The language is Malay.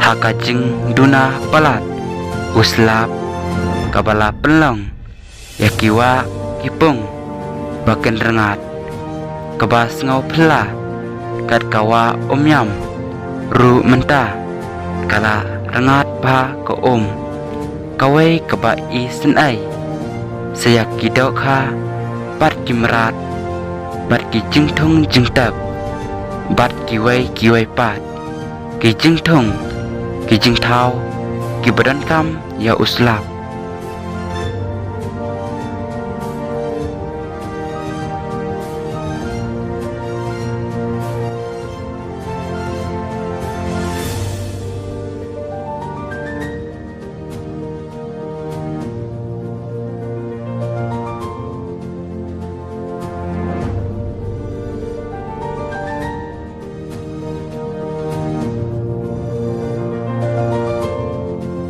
Hakajeng duna palat uslap kabala pelong yakiwa kipung baken rengat kebas ngau pela kat kawa omyam ru mentah kala rengat pa ko kawai keba i senai sayak kidok ha bat kimrat bat ki jingthong jingtak bat kiwai pat ki jingthong ki jingthau ki badan kam ya uslap